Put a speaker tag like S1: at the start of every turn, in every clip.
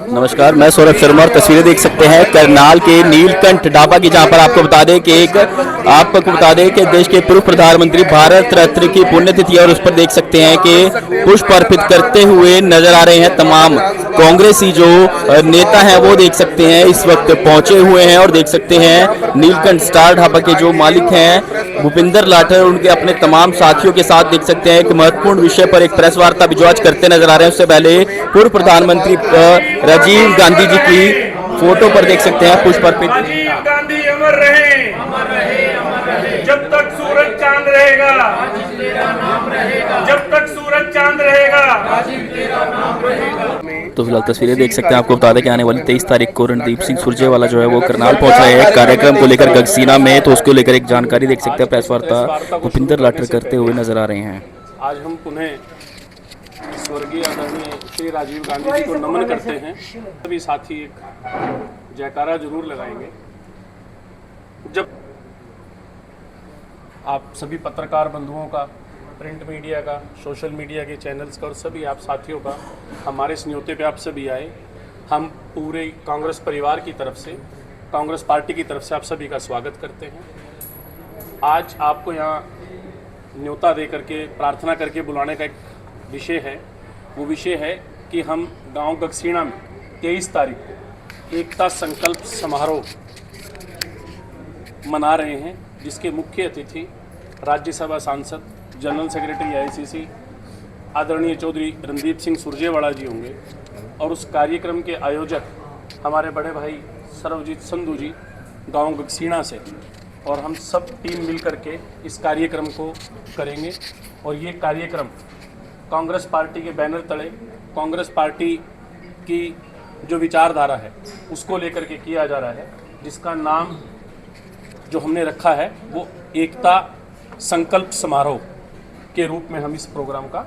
S1: नमस्कार, मैं सौरभ शर्मा और तस्वीरें देख सकते हैं करनाल के नीलकंठ ढाबा की, जहां पर आपको बता दें कि देश के पूर्व प्रधानमंत्री भारत रत्न की पुण्यतिथि है और उस पर देख सकते हैं कि पुष्प अर्पित करते हुए नजर आ रहे हैं तमाम कांग्रेसी जो नेता हैं। वो देख सकते हैं इस वक्त पहुंचे हुए हैं और देख सकते हैं नीलकंठ स्टार ढाबा के जो मालिक हैं भूपिंदर लाठर, उनके अपने तमाम साथियों के साथ देख सकते हैं एक महत्वपूर्ण विषय पर एक प्रेस वार्ता भी जो आज करते नजर आ रहे हैं। उससे पहले पूर्व प्रधानमंत्री राजीव गांधी जी की फोटो पर देख सकते हैं पुष्प अर्पित।
S2: राजीव गांधी अमर रहे, जब तक सूरज चांद रहेगा, जब तक सूरज चांद रहेगा।
S1: तो फिलहाल तस्वीरें देख सकते हैं। आपको बता दें कि आने वाली 23 तारीख को रणदीप सिंह सुरजेवाला जो है वो करनाल पहुंच रहे हैं कार्यक्रम को लेकर गगसीना में, तो उसको लेकर एक जानकारी देख सकते हैं। प्रेस वार्ता भूपिंदर लाठर करते हुए नजर आ रहे हैं।
S2: आज हम पुनः स्वर्गीय आदरणीय श्री राजीव गांधी जी को नमन करते हैं। सभी साथी एक जयकारा जरूर लगाएंगे। जब आप सभी पत्रकार बंधुओं का, प्रिंट मीडिया का, सोशल मीडिया के चैनल्स का और सभी आप साथियों का हमारे इस न्योते पे आप सभी आए, हम पूरे कांग्रेस परिवार की तरफ से, कांग्रेस पार्टी की तरफ से आप सभी का स्वागत करते हैं। आज आपको यहाँ न्योता दे करके, प्रार्थना करके बुलाने का एक विषय है। वो विषय है कि हम गांव गगसीना में 23 तारीख को एकता संकल्प समारोह मना रहे हैं, जिसके मुख्य अतिथि राज्यसभा सांसद, जनरल सेक्रेटरी AICC आदरणीय चौधरी रणदीप सिंह सुरजेवाला जी होंगे और उस कार्यक्रम के आयोजक हमारे बड़े भाई सर्वजीत संधू जी गांव गगसीना से, और हम सब टीम मिलकर के इस कार्यक्रम को करेंगे। और ये कार्यक्रम कांग्रेस पार्टी के बैनर तले, कांग्रेस पार्टी की जो विचारधारा है उसको लेकर के किया जा रहा है, जिसका नाम जो हमने रखा है वो एकता संकल्प समारोह के रूप में हम इस प्रोग्राम का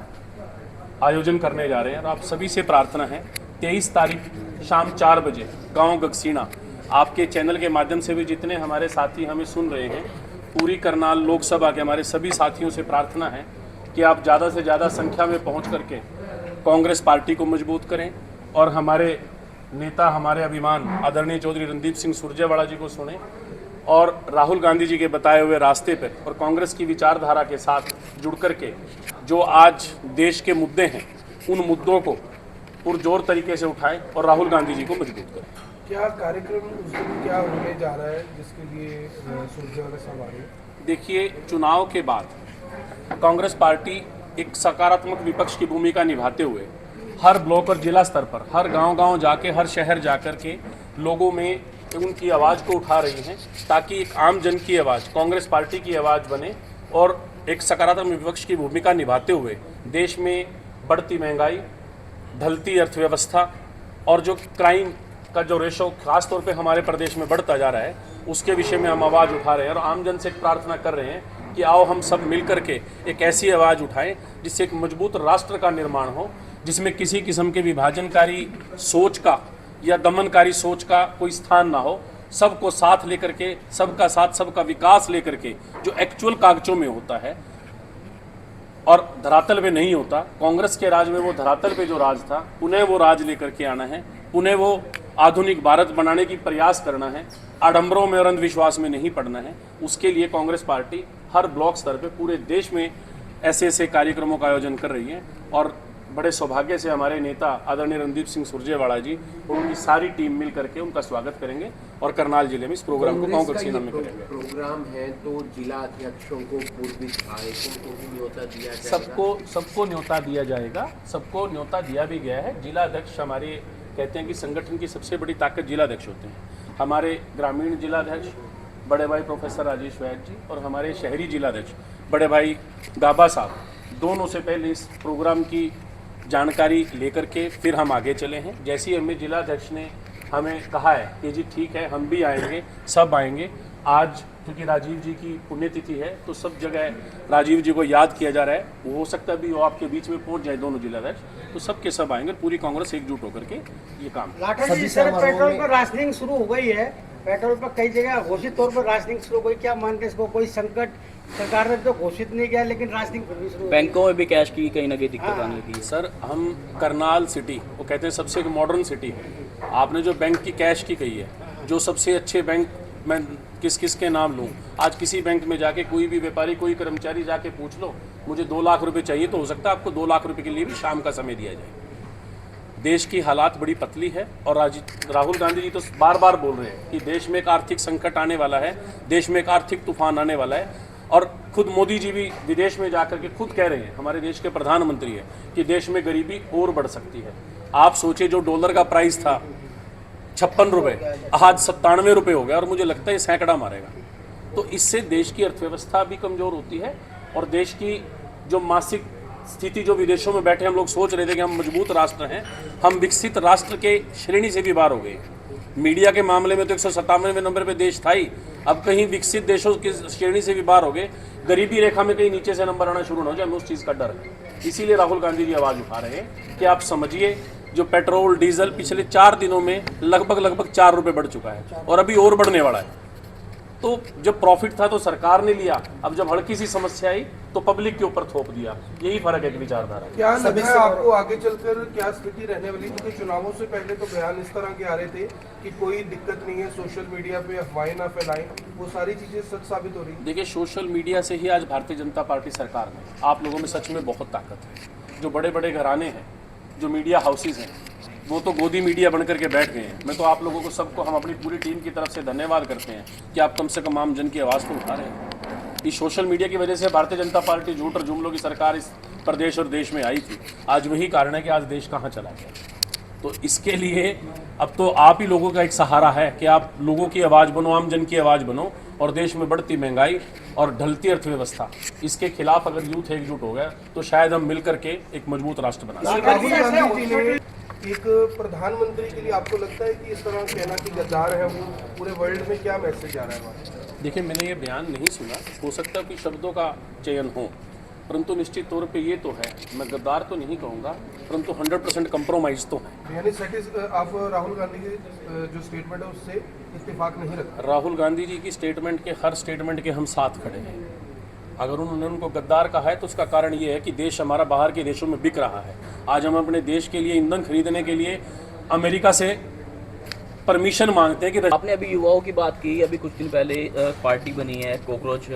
S2: आयोजन करने जा रहे हैं। और आप सभी से प्रार्थना है 23 तारीख शाम 4 बजे गांव गगसीना, आपके चैनल के माध्यम से भी जितने हमारे साथी हमें सुन रहे हैं, पूरी करनाल लोकसभा के हमारे सभी साथियों से प्रार्थना है कि आप ज़्यादा से ज़्यादा संख्या में पहुंच करके कांग्रेस पार्टी को मजबूत करें और हमारे नेता, हमारे अभिमान आदरणीय चौधरी रणदीप सिंह सुरजेवाला जी को सुने और राहुल गांधी जी के बताए हुए रास्ते पर और कांग्रेस की विचारधारा के साथ जुड़ करके जो आज देश के मुद्दे हैं, उन मुद्दों को पुरजोर तरीके से उठाएं और राहुल गांधी जी को मजबूत करें।
S3: क्या कार्यक्रम उस दिन क्या होने जा रहा है जिसके लिए सुरजेवाला साहब आ रहे हैं?
S2: देखिए, चुनाव के बाद कांग्रेस पार्टी एक सकारात्मक विपक्ष की भूमिका निभाते हुए हर ब्लॉक और जिला स्तर पर, हर गांव-गांव जाके, हर शहर जाकर के लोगों में उनकी आवाज़ को उठा रही हैं, ताकि एक आम जन की आवाज़, कांग्रेस पार्टी की आवाज़ बने और एक सकारात्मक विपक्ष की भूमिका निभाते हुए देश में बढ़ती महंगाई, ढलती अर्थव्यवस्था और जो क्राइम का जो रेशो खास तौर पे हमारे प्रदेश में बढ़ता जा रहा है, उसके विषय में हम आवाज़ उठा रहे हैं और आम जन से प्रार्थना कर रहे हैं कि आओ हम सब मिल करके एक ऐसी आवाज़ उठाएं जिससे एक मजबूत राष्ट्र का निर्माण हो, जिसमें किसी किस्म के विभाजनकारी सोच का या दमनकारी सोच का कोई स्थान ना हो। सबको साथ लेकर के, सबका साथ, सबका विकास लेकर के, जो एक्चुअल कागजों में होता है और धरातल पे नहीं होता, कांग्रेस के राज में वो धरातल पे जो राज था, उन्हें वो राज लेकर के आना है, उन्हें वो आधुनिक भारत बनाने की प्रयास करना है, आडंबरों में और अंधविश्वास में नहीं पड़ना है। उसके लिए कांग्रेस पार्टी हर ब्लॉक स्तर पे पूरे देश में ऐसे ऐसे कार्यक्रमों का आयोजन कर रही है और बड़े सौभाग्य से हमारे नेता आदरणीय रणदीप सिंह सुरजेवाला जी और उनकी सारी टीम मिल करके उनका स्वागत करेंगे और करनाल जिले में इस प्रोग्राम को गांव गगसीना में करेंगे।
S4: प्रोग्राम है तो जिला अध्यक्षों को, पूर्व विधायकों को भी न्योता दिया जाएगा?
S2: सबको न्योता दिया जाएगा, सबको न्योता दिया भी गया है। जिला अध्यक्ष हमारे कहते हैं कि संगठन की सबसे बड़ी ताकत जिला अध्यक्ष होते हैं। हमारे ग्रामीण जिला अध्यक्ष बड़े भाई प्रोफेसर राजेश वैद जी और हमारे शहरी जिला अध्यक्ष बड़े भाई गाबा साहब, दोनों से पहले इस प्रोग्राम की जानकारी लेकर के फिर हम आगे चले हैं। जैसे ही हमें जिला अध्यक्ष ने हमें कहा है कि जी ठीक है, हम भी आएंगे, सब आएंगे। आज क्योंकि राजीव जी की पुण्यतिथि है तो सब जगह राजीव जी को याद किया जा रहा है। वो हो सकता भी वो आपके बीच में पहुंच जाए दोनों जिला अध्यक्ष, तो सबके सब आएंगे। पूरी कांग्रेस एकजुट होकर के ये काम।
S5: लाठर जी, सर पेट्रोल पर राशनिंग शुरू हो गई है, पेट्रोल पर कई जगह घोषित तौर पर राशनिंग शुरू हो गई, क्या मानते हैं इसको कोई संकट सरकार ने तो घोषित नहीं किया, लेकिन राशनिंग फिर भी शुरू हो गई।
S1: बैंकों में भी कैश की कहीं ना कहीं दिक्कत आने लगी है।
S2: सर हम करनाल सिटी, वो कहते हैं सबसे मॉडर्न सिटी है। आपने जो बैंक की कैश की कही है, जो सबसे अच्छे बैंक मैं किस किस के नाम लूँ, आज किसी बैंक में जाके कोई भी व्यापारी, कोई कर्मचारी जाके पूछ लो मुझे 2 लाख रुपए चाहिए, तो हो सकता है आपको 2 लाख रुपए के लिए भी शाम का समय दिया जाए। देश की हालात बड़ी पतली है और राहुल गांधी जी तो बार बार बोल रहे हैं कि देश में एक आर्थिक संकट आने वाला है, देश में एक आर्थिक तूफान आने वाला है। और खुद मोदी जी भी विदेश में जाकर के खुद कह रहे हैं, हमारे देश के प्रधानमंत्री है, कि देश में गरीबी और बढ़ सकती है। आप सोचिए, जो डॉलर का प्राइस था 56 रुपये, आज 97 रुपये हो गया, और मुझे लगता है सैकड़ा मारेगा। तो इससे देश की अर्थव्यवस्था भी कमज़ोर होती है और देश की जो मासिक स्थिति, जो विदेशों में बैठे हम लोग सोच रहे थे कि हम मजबूत राष्ट्र हैं, हम विकसित राष्ट्र के श्रेणी से भी बाहर हो गए। मीडिया के मामले में तो 197वें नंबर पे देश था ही, अब कहीं विकसित देशों की श्रेणी से भी बाहर हो गए। गरीबी रेखा में कहीं नीचे से नंबर आना शुरू हो जाए, हमें उस चीज़ का डर है। इसीलिए राहुल गांधी जी आवाज़ उठा रहे हैं कि आप समझिए, जो पेट्रोल डीजल पिछले 4 दिनों में लगभग 4 रुपये बढ़ चुका है और अभी और बढ़ने वाला है। तो जब प्रॉफिट था तो सरकार ने लिया, अब जब हल्की सी समस्या आई तो पब्लिक के ऊपर थोप दिया। यही फर्क है विचारधारा।
S3: क्या लग रहा है आपको आगे चलकर क्या स्थिति रहने वाली? क्योंकि चुनावों से पहले तो बयान इस तरह के आ रहे थे कि कोई दिक्कत नहीं है, सोशल मीडिया पे अफवाहें ना फैलाएं, वो सारी चीजें सच साबित हो रही है।
S2: देखिए, सोशल मीडिया से ही आज भारतीय जनता पार्टी सरकार में, आप लोगों में सच में बहुत ताकत है। जो बड़े बड़े घराने हैं, जो मीडिया हाउसेज हैं, वो तो गोदी मीडिया बनकर के बैठ गए हैं। मैं तो आप लोगों को सबको, हम अपनी पूरी टीम की तरफ से धन्यवाद करते हैं कि आप कम से कम आम जन की आवाज़ को उठा रहे हैं। इस सोशल मीडिया की वजह से भारतीय जनता पार्टी झूठ और जुमलों की सरकार इस प्रदेश और देश में आई थी। आज वही कारण है कि आज देश कहाँ चला गया। तो इसके लिए अब तो आप ही लोगों का एक सहारा है कि आप लोगों की आवाज़ बनो, आम जन की आवाज़ बनो। और देश में बढ़ती महंगाई और ढलती अर्थव्यवस्था, इसके खिलाफ अगर यूथ एकजुट हो गया तो शायद हम मिलकर के एक मजबूत राष्ट्र बना सकते हैं।
S3: राहुल गांधी जी ने एक प्रधानमंत्री के लिए आपको लगता है कि इस तरह कहना कि गद्दार है वो, पूरे वर्ल्ड में क्या मैसेज आ रहा है हमारा?
S2: देखिए, मैंने ये बयान नहीं सुना, हो सकता है कि शब्दों का चयन हो, परंतु निश्चित तौर पे ये तो है, मैं गद्दार तो नहीं कहूँगा, परंतु 100% कंप्रोमाइज़ तो है।
S3: यानी आप राहुल गांधी की जो स्टेटमेंट है उससे इत्तेफाक नहीं रखते?
S2: राहुल गांधी जी की स्टेटमेंट के, हर स्टेटमेंट के हम साथ खड़े हैं। अगर उन्होंने उनको गद्दार कहा है तो उसका कारण ये है कि देश हमारा बाहर के देशों में बिक रहा है। आज हम अपने देश के लिए ईंधन खरीदने के लिए अमेरिका से परमिशन मांगते हैं कि
S1: आपने अभी युवाओं की बात की, अभी कुछ दिन पहले पार्टी बनी है कॉकरोच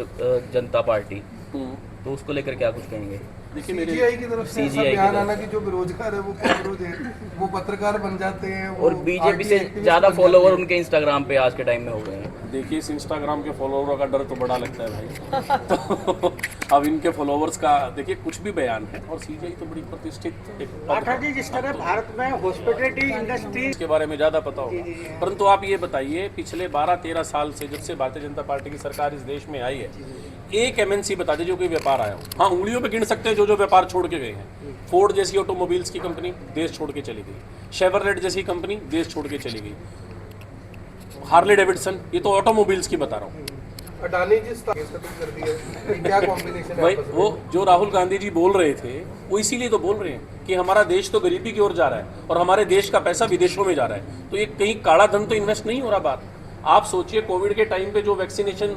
S1: जनता पार्टी, तो उसको लेकर क्या कुछ कहेंगे?
S2: देखिए, मेरे
S3: सीजीआई की तरफ से ऐसा बयान आना कि जो बेरोजगार है वो कॉकरोच है, वो पत्रकार बन जाते हैं,
S1: और बीजेपी से ज़्यादा फॉलोवर उनके इंस्टाग्राम पे आज के टाइम में हो गए हैं।
S2: देखिए, इस इंस्टाग्राम के फॉलोवरों का डर तो बड़ा लगता है भाई। तो अब इनके फॉलोवर्स का देखिए, कुछ भी बयान है, और सीजीआई तो बड़ी प्रतिष्ठित एक
S5: राठौर जी, जिस तरह भारत में हॉस्पिटैलिटी इंडस्ट्री
S2: इसके बारे में ज़्यादा पता होगा। परंतु आप ये बताइए, पिछले 12-13 साल से जब से भारतीय जनता पार्टी की सरकार इस देश में आई है, एक एमएनसी बता दीजिए जो कोई व्यापार आया हो। हाँ, उंगलियों पे गिन सकते हैं जो जो व्यापार छोड़ के गए हैं। फोर्ड जैसी ऑटोमोबाइल्स की कंपनी देश छोड़ के चली गई, शेवरलेट जैसी कंपनी देश छोड़ के चली गई, हार्ले डेविडसन, ये तो ऑटोमोबाइल्स की बता रहा हूँ।
S3: अडानी जी खत्म कर दिया, क्या कॉम्बिनेशन
S2: भाई,
S3: है?
S2: वो जो राहुल गांधी जी बोल रहे थे वो इसीलिए तो बोल रहे हैं कि हमारा देश तो गरीबी की ओर जा रहा है और हमारे देश का पैसा विदेशों में जा रहा है। तो ये कहीं काला धन तो इन्वेस्ट नहीं हो रहा बात। आप सोचिए, कोविड के टाइम पे जो वैक्सीनेशन